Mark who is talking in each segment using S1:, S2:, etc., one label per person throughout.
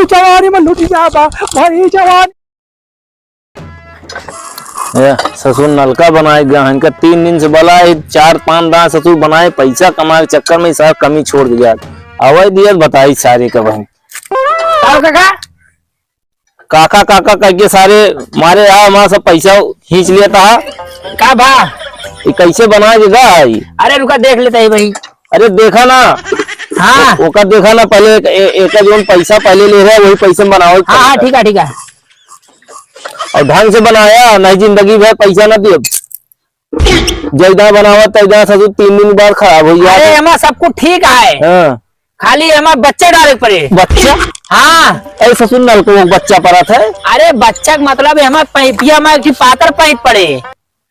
S1: भाई जवानी में लुट जाबा भाई जवानी।
S2: ससुर नलका बनाए गया इनका 3 दिन से बोला 4-5 दांत ससुर बनाए, पैसा कमाए के चक्कर में सारा कमी छोड़ दिया। अवै दिया बताई सारे का बहन काका काका कह के सारे मारे हमारा सब पैसा खींच लिया था
S1: का भा
S2: ये कैसे बना देगा।
S1: अरे रुका देख लेता है भाई।
S2: अरे देखा ना,
S1: हाँ
S2: ओका देखा ना पहले एक जो पैसा पहले ले रहा है वही पैसे में बनाओ।
S1: हाँ ठीक है
S2: और ढंग से बनाया, नहीं जिंदगी भर पैसा ना दिए जैदा बनावा तैदा ससुर 3 दिन बाद खराब हो गया।
S1: अरे हमारा सब कुछ ठीक है।
S2: हाँ।
S1: खाली हमारा बच्चे डाले पड़े।
S2: बच्चा?
S1: हाँ
S2: अरे ससुर नल को बच्चा पड़ा था।
S1: अरे बच्चा का मतलब है हमारे पैपिया में की पातर पैप पड़े।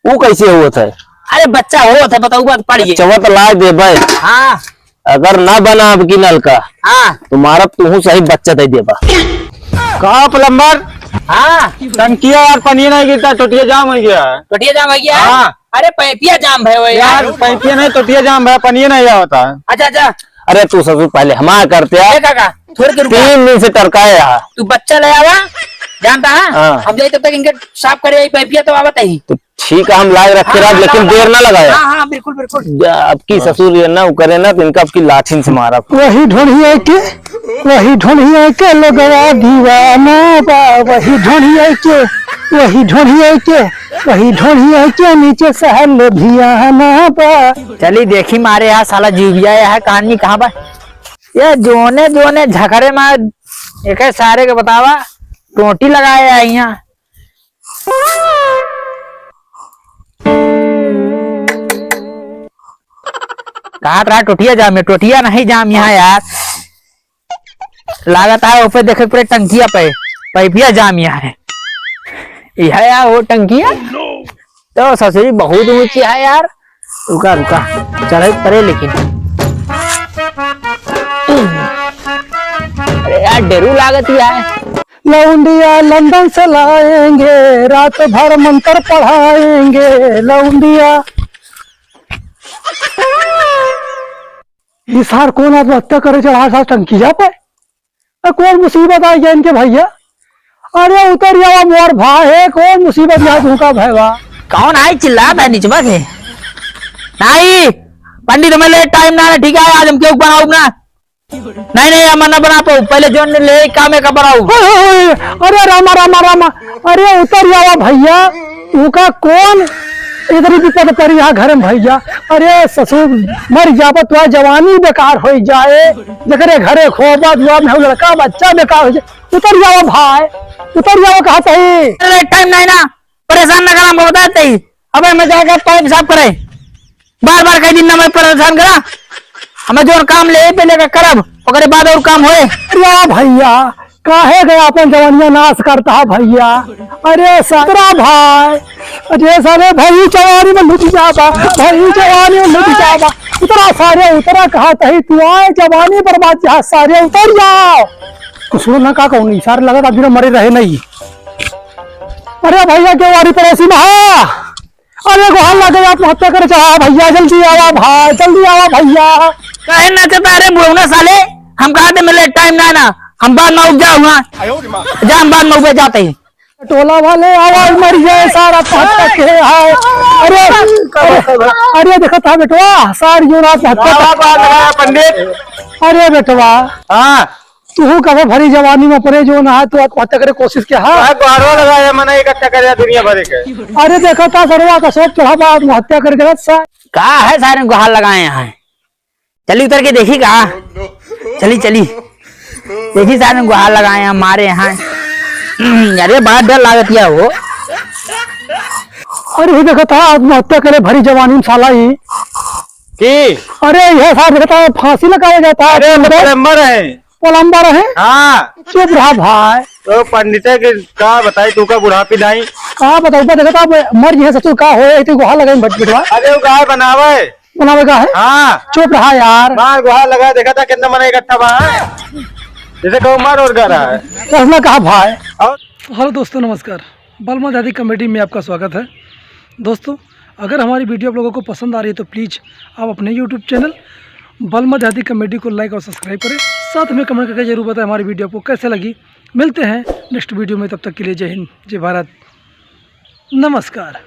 S2: वो कैसे हुआ था?
S1: अरे बच्चा हो था बताऊ बात पड़ी
S2: चवत ला दे भाई।
S1: हाँ
S2: अगर ना बना अब की नल का
S1: हाँ
S2: तुम्हारा तू सही बच्चा दे देबा।
S3: कहा प्लम्बर?
S1: हाँ
S3: टंकिया यार पानी नहीं गिरता, टोटिया जाम हो गया।
S1: टोटिया जाम हो गया?
S3: हाँ।
S1: अरे पैपिया जाम है
S3: यार पैपिया नहीं टोटिया जाम है, पानी नहीं होता।
S1: अच्छा अच्छा।
S2: अरे तू ससुर पहले हमारा करते
S1: काका थोड़े देर
S2: 3 दिन से टरकाया।
S1: तू बच्चा ले आवा जानता है।
S2: हाँ।
S1: हम जाए तब तक इनके साफ करे पैपिया तो आवत ही।
S2: तो ठीक है हम लाए रखे रहा, लेकिन देर ना लगाया।
S1: हाँ हाँ बिल्कुल बिल्कुल।
S2: अब की ससुर ये ना करे ना तो इनका आपकी लाठी से मारा।
S1: वही ढूंढिए के लगवा दीवाना बा, वही ढूंढिए के नीचे सहल भियाना बा। चली देखी मारे यहाँ साला जीविया है कहानी कहाँ बा। ये जोने झकड़े में एक सारे के बतावा टोटी लगाया है यहाँ। कहा रहा टोटिया जाम है, टोटिया नहीं जाम यहाँ यार। लागत है ऊपर देखे पूरे टंकिया पे पैपिया जाम यहाँ है। यह यार वो टंकिया तो ससुरी बहुत ऊंची है यार। रुका चढ़े पड़े लेकिन। अरे यार डेरू लागत ही है। लौंडिया लंदन से लाएंगे, रात भर मंत्र पढ़ाएंगे। लौंडिया निसार कौन आत्महत्या करे चढ़ा टंकिया पे? कौन मुसीबत आई गया इनके भैया? अरे उतर जावा मोर भाई, कौन मुसीबत यहाँ झूका भैया? कौन आई चिल्ला था निचवा के? नहीं पंडित मैं लेट टाइम ना ठीक है, आज हम क्यों बनाऊ ना? नहीं हम ना बना पाऊ, पहले जो ले काम का बनाऊ। अरे रामा अरे उतर जावा भैया, उनका कौन इधर विपद पड़ी यहाँ घर में भैया। अरे ससुर मर जाबत तो जवानी बेकार हो जाए, जकरे घरे खोबा लड़का बच्चा बेकार हो जाए। उतर जाओ भाई, उतर जाओ कहा सही। टाइम नहीं ना, परेशान न करा बताते ही। अब मैं जाकर पाइप साफ करे, बार कई दिन ना मैं परेशान करा। हमें जो काम ले पे लेकर करब ओकरे बाद और काम होए। भैया काहे गया अपन जवानिया नाश करता है भैया। अरे सतरा भाई, अरे सारे भाई जवानी में लुट जाबा, उतरा सारे उतरा कहा तही तू आए जवानी बर्बाद जहाँ सारे उतर जाओ। कुछ ना का कहूँ सारे लगा था मरे रहे नहीं। अरे भैया के वारी पड़ोसी में हा, अरे गोहाल लगे आत्महत्या करे चाह भैया, जल्दी आवा भाई, जल्दी आवा भैया। कहे ना चाहता अरे बुढ़ौना साले, हम कहा थे मिले टाइम ना हम बाद में उग जाऊंगा जा, हम बाद में उगे जाते हैं। टोला वाले आवाज मर जाए सारा के है। अरे देखा था बेटवा सारी जो रात पंडित। अरे बेटवा
S3: हाँ
S1: तू कभी भरी जवानी में पड़े जो ना तो आत्महत्या करे कोशिश के। हाँ
S3: लगाया मैंने इकट्ठा कर दुनिया भर के।
S1: अरे देखा था सरवा का सोच चढ़ा आत्महत्या करके कहा है सारे गुहार लगाए यहाँ। चली उतर के देखी कहा, चली देखी सारे गुहार लगाए हमारे यहाँ। अरे बड़ा डर लागत है वो। अरे देखा था आत्महत्या करे भरी जवानी में साला ही
S3: की।
S1: अरे यह साथ देखा था फांसी लगाया जाता है।
S3: अरे
S1: प्लम्बर है।
S3: हाँ
S1: चुप रहा भाई।
S3: तो पंडित के का बताई तू का बुढ़ापी नहीं
S1: कहा बताऊ देखा था मर जी ससुर का हो गुहा लगे भटवा।
S3: अरे वो गाय बनावे
S1: का है।
S3: हाँ
S1: चुप रहा यार।
S3: हाँ गुहा लगा देखा था कितना मना इकट्ठा वहाँ जैसे कहूँ मार और गा रहा है।
S1: कहना कहा भाई।
S3: और
S4: हेलो दोस्तों नमस्कार, बलमा दादी कमेटी में आपका स्वागत है। दोस्तों अगर हमारी वीडियो आप लोगों को पसंद आ रही है तो प्लीज़ आप अपने YouTube चैनल बलमा दादी कमेटी को लाइक और सब्सक्राइब करें। साथ में कमेंट करके जरूर बताएं हमारी वीडियो आपको कैसे लगी। मिलते हैं नेक्स्ट वीडियो में, तब तक के लिए जय हिंद, जय भारत, नमस्कार।